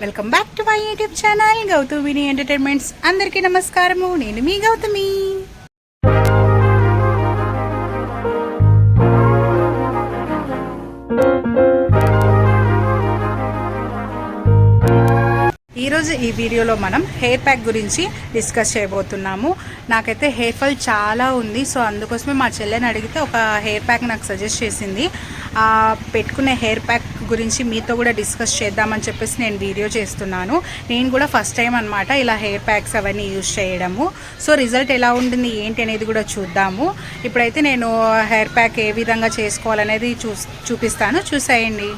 Welcome back to my YouTube channel గౌతమిని entertainments. అందరికీ నమస్కారము. నేను మీ గౌతమి. ఈరోజు ఈ వీడియోలో మనం హెయిర్ ప్యాక్ గురించి డిస్కస్ చేయబోతున్నాము. నాకైతే హెయిర్ ఫాల్ చాలా ఉంది. సో అందుకోసమే మా చెల్లెని అడిగితే ఒక హెయిర్ ప్యాక్ నాకు సజెస్ట్ చేసింది. పెట్టుకునే హెయిర్ ప్యాక్ గురించి మీతో కూడా డిస్కస్ చేద్దామని చెప్పేసి నేను వీడియో చేస్తున్నాను. నేను కూడా ఫస్ట్ టైం అనమాట ఇలా హెయిర్ ప్యాక్స్ అవన్నీ యూజ్ చేయడము. సో రిజల్ట్ ఎలా ఉంటుంది ఏంటి అనేది కూడా చూద్దాము. ఇప్పుడైతే నేను హెయిర్ ప్యాక్ ఏ విధంగా చేసుకోవాలనేది చూపిస్తాను, చూసేయండి.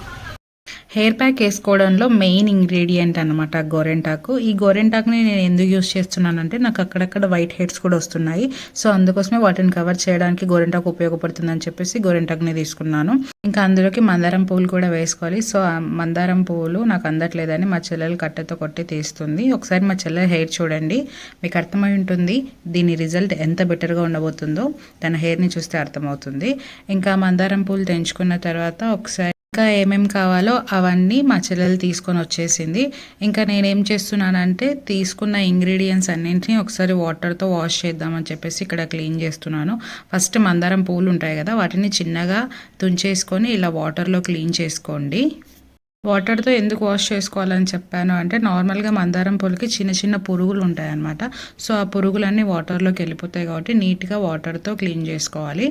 హెయిర్ ప్యాక్ వేసుకోవడంలో మెయిన్ ఇంగ్రీడియంట్ అనమాట గోరెంటాకు. ఈ గోరెంటాకుని నేను ఎందుకు యూజ్ చేస్తున్నానంటే నాకు అక్కడక్కడ వైట్ హెయిర్స్ కూడా వస్తున్నాయి. సో అందుకోసమే వాటిని కవర్ చేయడానికి గోరెంటాకు ఉపయోగపడుతుందని చెప్పేసి గోరెంటాకుని తీసుకున్నాను. ఇంకా అందులోకి మందారం పువ్వులు కూడా వేసుకోవాలి. సో మందారం పువ్వులు నాకు అందట్లేదని మా చెల్లెలు కట్టెతో కొట్టి తీస్తుంది. ఒకసారి మా చెల్లెల హెయిర్ చూడండి, మీకు అర్థమై ఉంటుంది దీని రిజల్ట్ ఎంత బెటర్గా ఉండబోతుందో. తన హెయిర్ని చూస్తే అర్థమవుతుంది. ఇంకా మందారం పువ్వులు తెంచుకున్న తర్వాత ఒకసారి ఇంకా ఏమేమి కావాలో అవన్నీ మా చెల్లెలు తీసుకొని వచ్చేసింది. ఇంకా నేనేం చేస్తున్నానంటే తీసుకున్న ఇంగ్రీడియంట్స్ అన్నింటినీ ఒకసారి వాటర్తో వాష్ చేద్దామని చెప్పేసి ఇక్కడ క్లీన్ చేస్తున్నాను. ఫస్ట్ మందారం పువ్వులు ఉంటాయి కదా, వాటిని చిన్నగా తుంచేసుకొని ఇలా వాటర్లో క్లీన్ చేసుకోండి. వాటర్తో ఎందుకు వాష్ చేసుకోవాలని చెప్పాను అంటే నార్మల్గా మందారం పూలకి చిన్న చిన్న పురుగులు ఉంటాయి అన్నమాట. సో ఆ పురుగులన్నీ వాటర్లోకి వెళ్ళిపోతాయి కాబట్టి నీట్గా వాటర్తో క్లీన్ చేసుకోవాలి.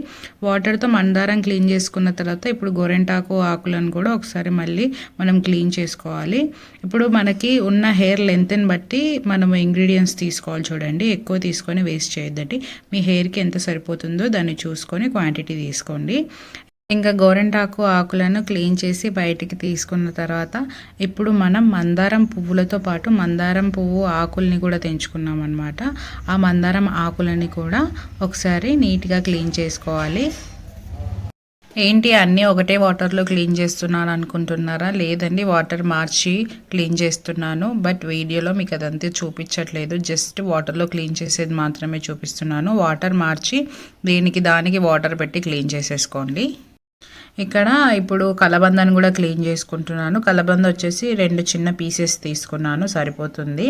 వాటర్తో మందారం క్లీన్ చేసుకున్న తర్వాత ఇప్పుడు గోరెంటాకు ఆకులను కూడా ఒకసారి మళ్ళీ మనం క్లీన్ చేసుకోవాలి. ఇప్పుడు మనకి ఉన్న హెయిర్ లెంత్ని బట్టి మనం ఇంగ్రీడియంట్స్ తీసుకోవాలి. చూడండి, ఎక్కువ తీసుకొని వేస్ట్ చేయొద్దండి. మీ హెయిర్కి ఎంత సరిపోతుందో దాన్ని చూసుకొని క్వాంటిటీ తీసుకోండి. ఇంకా గోరెంటాకు ఆకులను క్లీన్ చేసి బయటికి తీసుకున్న తర్వాత ఇప్పుడు మనం మందారం పువ్వులతో పాటు మందారం పువ్వు ఆకుల్ని కూడా తెంచుకున్నాం అనమాట. ఆ మందారం ఆకులని కూడా ఒకసారి నీట్గా క్లీన్ చేసుకోవాలి. ఏంటి అన్నీ ఒకటే వాటర్లో క్లీన్ చేస్తున్నాను అనుకుంటున్నారా? లేదండి, వాటర్ మార్చి క్లీన్ చేస్తున్నాను. బట్ వీడియోలో మీకు అదంతా చూపించట్లేదు, జస్ట్ వాటర్లో క్లీన్ చేసేది మాత్రమే చూపిస్తున్నాను. వాటర్ మార్చి దానికి వాటర్ పెట్టి క్లీన్ చేసేసుకోండి. ఇక్కడ ఇప్పుడు కలబందని కూడా క్లీన్ చేసుకుంటున్నాను. కలబంద వచ్చేసి 2 చిన్న పీసెస్ తీసుకున్నాను, సరిపోతుంది.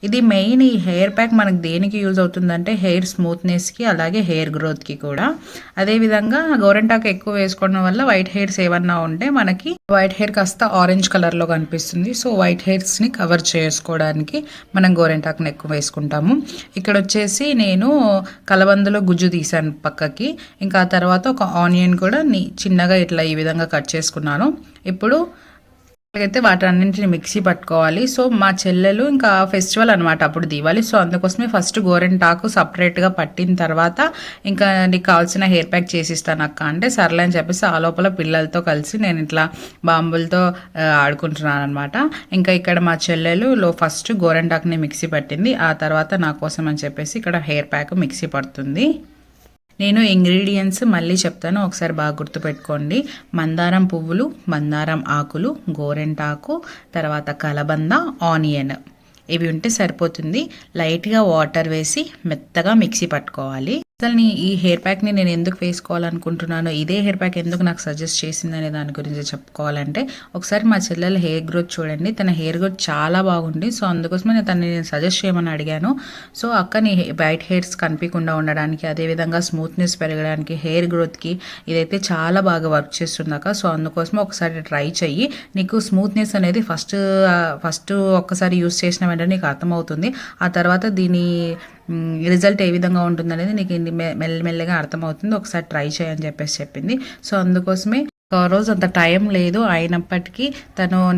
ఇది మెయిన్ ఈ హెయిర్ ప్యాక్ మనకు దేనికి యూజ్ అవుతుందంటే హెయిర్ స్మూత్నెస్కి అలాగే హెయిర్ గ్రోత్కి కూడా. అదేవిధంగా గోరెంటాకు ఎక్కువ వేసుకోవడం వల్ల వైట్ హెయిర్స్ ఏమన్నా ఉంటే మనకి వైట్ హెయిర్ కాస్త ఆరెంజ్ కలర్లో కనిపిస్తుంది. సో వైట్ హెయిర్స్ని కవర్ చేసుకోవడానికి మనం గోరెంటాకుని ఎక్కువ వేసుకుంటాము. ఇక్కడ వచ్చేసి నేను కలబందలో గుజ్జు తీసాను పక్కకి. ఇంకా ఆ తర్వాత ఒక ఆనియన్ కూడా చిన్నగా ఇట్లా ఈ విధంగా కట్ చేసుకున్నాను. ఇప్పుడు అయితే వాటన్నింటిని మిక్సీ పట్టుకోవాలి. సో మా చెల్లెలు ఇంకా ఫెస్టివల్ అనమాట, అప్పుడు దివాలి. సో అందుకోసమే ఫస్ట్ గోరెంటాకు సపరేట్గా పట్టిన తర్వాత ఇంకా నీకు కావాల్సిన హెయిర్ ప్యాక్ చేసిస్తాను అక్క అంటే సర్లే అని చెప్పేసి ఆ లోపల పిల్లలతో కలిసి నేను ఇట్లా బాంబులతో ఆడుకుంటున్నాను అనమాట. ఇంకా ఇక్కడ మా చెల్లెలు ఫస్ట్ గోరెంటాకుని మిక్సీ పట్టింది, ఆ తర్వాత నా కోసం అని చెప్పేసి ఇక్కడ హెయిర్ ప్యాక్ మిక్సీ పడుతుంది. నేను ఇంగ్రీడియంట్స్ మళ్ళీ చెప్తాను, ఒకసారి బాగా గుర్తుపెట్టుకోండి. మందారం పువ్వులు, మందారం ఆకులు, గోరెంటాకు, తర్వాత కలబంద, ఆనియన్, ఇవి ఉంటే సరిపోతుంది. లైట్గా వాటర్ వేసి మెత్తగా మిక్సీ పట్టుకోవాలి. అసలు ఈ హెయిర్ ప్యాక్ని నేను ఎందుకు వేసుకోవాలనుకుంటున్నానో, ఇదే హెయిర్ ప్యాక్ ఎందుకు నాకు సజెస్ట్ చేసిందనే దాని గురించి చెప్పుకోవాలంటే ఒకసారి మా చెల్లెల హెయిర్ గ్రోత్ చూడండి. తన హెయిర్ గ్రోత్ చాలా బాగుంది. సో అందుకోసమే నేను సజెస్ట్ చేయమని అడిగాను. సో అక్క నీ వైట్ హెయిర్స్ కనిపించకుండా ఉండడానికి, అదేవిధంగా స్మూత్నెస్ పెరగడానికి, హెయిర్ గ్రోత్కి ఇదైతే చాలా బాగా వర్క్ చేస్తుంది అక్క. సో అందుకోసమే ఒకసారి ట్రై చెయ్యి. నీకు స్మూత్నెస్ అనేది ఫస్ట్ ఒక్కసారి యూస్ చేసిన వెంటనే నీకు అర్థమవుతుంది. ఆ తర్వాత దీని రిజల్ట్ ఏ విధంగా ఉంటుందనేది నీకు మెల్లమెల్లగా అర్థమవుతుంది. ఒకసారి ట్రై చేయని చెప్పేసి చెప్పింది. సో అందుకోసమే ఆ రోజు అంత టైం లేదు, అయినప్పటికీ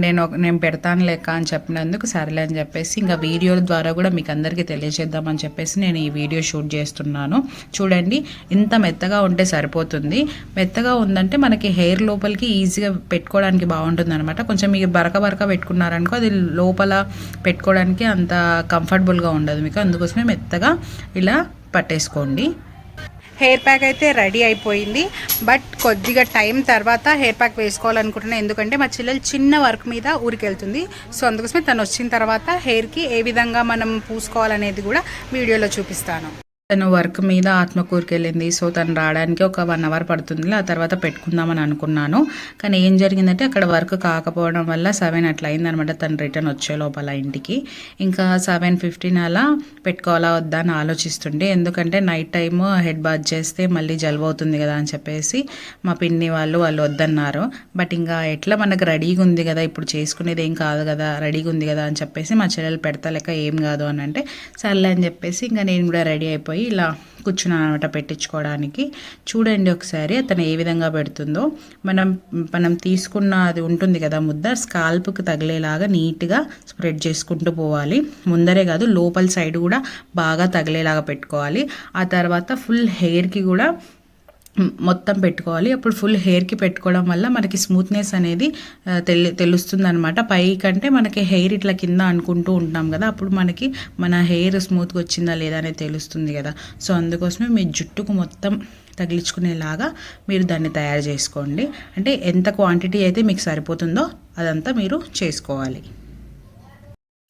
నేను పెడతాను లేక అని చెప్పినందుకు సరేలే అని చెప్పేసి ఇంకా వీడియో ద్వారా కూడా మీకు అందరికీ తెలియజేద్దామని చెప్పేసి నేను ఈ వీడియో షూట్ చేస్తున్నాను. చూడండి, ఇంత మెత్తగా ఉంటే సరిపోతుంది. మెత్తగా ఉందంటే మనకి హెయిర్ లోపలికి ఈజీగా పెట్టుకోవడానికి బాగుంటుంది అనమాట. కొంచెం మీకు బరక పెట్టుకున్నారనుకో అది లోపల పెట్టుకోవడానికి అంత కంఫర్టబుల్గా ఉండదు మీకు. అందుకోసమే మెత్తగా ఇలా పట్టేసుకోండి. హెయిర్ ప్యాక్ అయితే రెడీ అయిపోయింది. బట్ కొద్దిగా టైం తర్వాత హెయిర్ ప్యాక్ వేసుకోవాలనుకుంటున్నాను. ఎందుకంటే మా చెల్లెలు చిన్న వర్క్ మీద ఊరికి వెళ్తుంది. సో అందుకోసమే తను వచ్చిన తర్వాత హెయిర్కి ఏ విధంగా మనం పూసుకోవాలనేది కూడా వీడియోలో చూపిస్తాను. తను వర్క్ మీద ఆత్మకూరుకి వెళ్ళింది. సో తను రావడానికి ఒక 1 అవర్ పడుతుంది. ఆ తర్వాత పెట్టుకుందామని అనుకున్నాను. కానీ ఏం జరిగిందంటే అక్కడ వర్క్ కాకపోవడం వల్ల 7 అట్లా అయిందనమాట. తను రిటర్న్ వచ్చే లోపల ఇంటికి. ఇంకా 7:15 అలా పెట్టుకోవాలా వద్దా అని ఆలోచిస్తుండే. ఎందుకంటే నైట్ టైము హెడ్ బాత్ చేస్తే మళ్ళీ జలుబు అవుతుంది కదా అని చెప్పేసి మా పిన్ని వాళ్ళు వద్దన్నారు. బట్ ఇంకా ఎట్లా మనకు రెడీగా ఉంది కదా, ఇప్పుడు చేసుకునేది ఏం కాదు కదా, రెడీగా ఉంది కదా అని చెప్పేసి మా చెల్లెలు పెడతా లెక్క ఏం కాదు అని అంటే సర్లే అని చెప్పేసి ఇంకా నేను కూడా రెడీ అయిపోయి ఇలా కూర్చున్నాను అనమాట పెట్టించుకోవడానికి. చూడండి ఒకసారి అతను ఏ విధంగా పెడుతుందో. మనం తీసుకున్న అది ఉంటుంది కదా ముద్ద, స్కాల్ప్కి తగిలేలాగా నీట్గా స్ప్రెడ్ చేసుకుంటూ పోవాలి. ముందరే కాదు లోపల సైడ్ కూడా బాగా తగిలేలాగా పెట్టుకోవాలి. ఆ తర్వాత ఫుల్ హెయిర్కి కూడా మొత్తం పెట్టుకోవాలి. అప్పుడు ఫుల్ హెయిర్కి పెట్టుకోవడం వల్ల మనకి స్మూత్నెస్ అనేది తెలుస్తుంది అనమాట. పై కంటే మనకి హెయిర్ ఇట్లా కింద అనుకుంటూ ఉంటాం కదా, అప్పుడు మనకి మన హెయిర్ స్మూత్గా వచ్చిందా లేదా అనేది తెలుస్తుంది కదా. సో అందుకోసమే మీ జుట్టుకు మొత్తం తగిలించుకునేలాగా మీరు దాన్ని తయారు చేసుకోండి. అంటే ఎంత క్వాంటిటీ అయితే మీకు సరిపోతుందో అదంతా మీరు చేసుకోవాలి.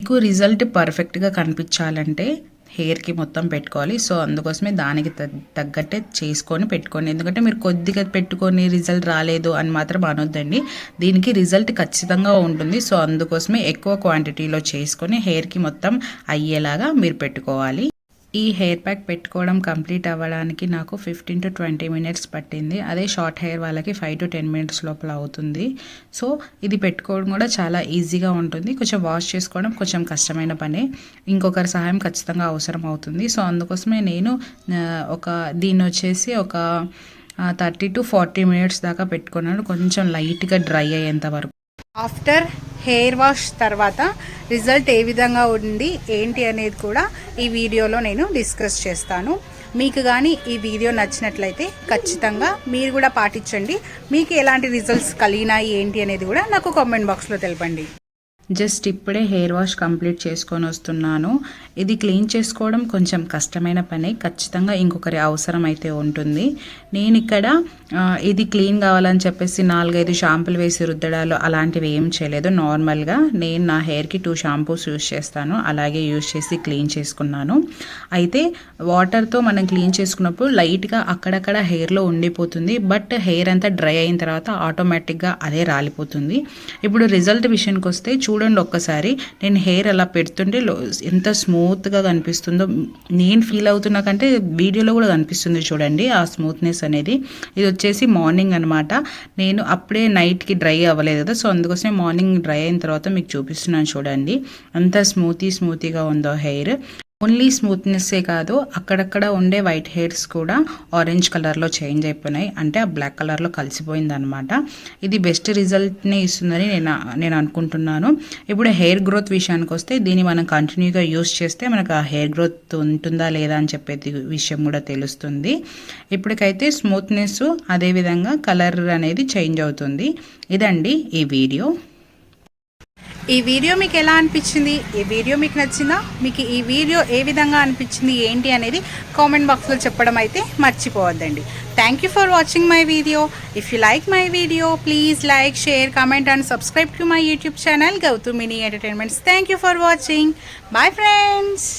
మీకు రిజల్ట్ పర్ఫెక్ట్గా కనిపించాలంటే హెయిర్కి మొత్తం పెట్టుకోవాలి. సో అందుకోసమే దానికి తగ్గట్టే చేసుకొని పెట్టుకోండి. ఎందుకంటే మీరు కొద్దిగా పెట్టుకొని రిజల్ట్ రాలేదు అని మాత్రం అనొద్దండి. దీనికి రిజల్ట్ ఖచ్చితంగా ఉంటుంది. సో అందుకోసమే ఎక్కువ క్వాంటిటీలో చేసుకొని హెయిర్కి మొత్తం అయ్యేలాగా మీరు పెట్టుకోవాలి. ఈ హెయిర్ ప్యాక్ పెట్టుకోవడం కంప్లీట్ అవ్వడానికి నాకు 15 to 20 minutes పట్టింది. అదే షార్ట్ హెయిర్ వాళ్ళకి 5 to 10 minutes లోపల అవుతుంది. సో ఇది పెట్టుకోవడం కూడా చాలా ఈజీగా ఉంటుంది. కొంచెం వాష్ చేసుకోవడం కొంచెం కష్టమైన పనే, ఇంకొకరి సహాయం ఖచ్చితంగా అవసరం అవుతుంది. సో అందుకోసమే నేను దీన్ని వచ్చేసి ఒక 30 to 40 minutes దాకా పెట్టుకున్నాను, కొంచెం లైట్గా డ్రై అయ్యేంత వరకు. ఆఫ్టర్ హెయిర్ వాష్ తర్వాత రిజల్ట్ ఏ విధంగా ఉంది ఏంటి అనేది కూడా ఈ వీడియోలో నేను డిస్కస్ చేస్తాను. మీకు కానీ ఈ వీడియో నచ్చినట్లయితే ఖచ్చితంగా మీరు కూడా పాటించండి. మీకు ఎలాంటి రిజల్ట్స్ కలిగినాయి ఏంటి అనేది కూడా నాకు కామెంట్ బాక్స్లో తెలపండి. జస్ట్ ఇప్పుడే హెయిర్ వాష్ కంప్లీట్ చేసుకొని వస్తున్నాను. ఇది క్లీన్ చేసుకోవడం కొంచెం కష్టమైన పని, ఖచ్చితంగా ఇంకొకరి అవసరం అయితే ఉంటుంది. నేను ఇక్కడ ఇది క్లీన్ కావాలని చెప్పేసి 4-5 షాంపూలు వేసి రుద్దడాలు అలాంటివి ఏం చేయలేదు. నార్మల్గా నేను నా హెయిర్కి 2 షాంపూస్ యూస్ చేస్తాను, అలాగే యూస్ చేసి క్లీన్ చేసుకున్నాను. అయితే వాటర్తో మనం క్లీన్ చేసుకున్నప్పుడు లైట్గా అక్కడక్కడ హెయిర్లో ఉండిపోతుంది. బట్ హెయిర్ అంతా డ్రై అయిన తర్వాత ఆటోమేటిక్గా అదే రాలిపోతుంది. ఇప్పుడు రిజల్ట్ విషయానికి వస్తే చూడండి ఒక్కసారి, నేను హెయిర్ అలా పెడుతుంటే ఎంత స్మూత్గా కనిపిస్తుందో నేను ఫీల్ అవుతున్నా కంటే వీడియోలో కూడా కనిపిస్తుంది చూడండి ఆ స్మూత్నెస్ అనేది. ఇది వచ్చేసి మార్నింగ్ అనమాట. నేను అప్పుడే నైట్కి డ్రై అవ్వలేదు కదా, సో అందుకోసమే మార్నింగ్ డ్రై అయిన తర్వాత మీకు చూపిస్తున్నాను చూడండి అంత స్మూతీగా ఉందో హెయిర్. ఓన్లీ స్మూత్నెస్సే కాదు, అక్కడక్కడ ఉండే వైట్ హెయిర్స్ కూడా ఆరెంజ్ కలర్లో చేంజ్ అయిపోయినాయి, అంటే ఆ బ్లాక్ కలర్లో కలిసిపోయింది అనమాట. ఇది బెస్ట్ రిజల్ట్ని ఇస్తుందని నేను అనుకుంటున్నాను. ఇప్పుడు హెయిర్ గ్రోత్ విషయానికి వస్తే దీన్ని మనం కంటిన్యూగా యూస్ చేస్తే మనకు ఆ హెయిర్ గ్రోత్ ఉంటుందా లేదా అని చెప్పేది విషయం కూడా తెలుస్తుంది. ఇప్పటికైతే స్మూత్నెస్ అదేవిధంగా కలర్ అనేది చేంజ్ అవుతుంది. ఇదండి ఈ వీడియో. ఈ వీడియో మీకు ఎలా అనిపించింది? ఈ వీడియో మీకు నచ్చిందా? మీకు ఈ వీడియో ఏ విధంగా అనిపించింది ఏంటి అనేది కామెంట్ బాక్స్లో చెప్పడం అయితే మర్చిపోవద్దండి. Thank you for watching my video. If you like my video please like, share, comment and subscribe to my YouTube channel Gautam mini entertainments. Thank you for watching. Bye friends.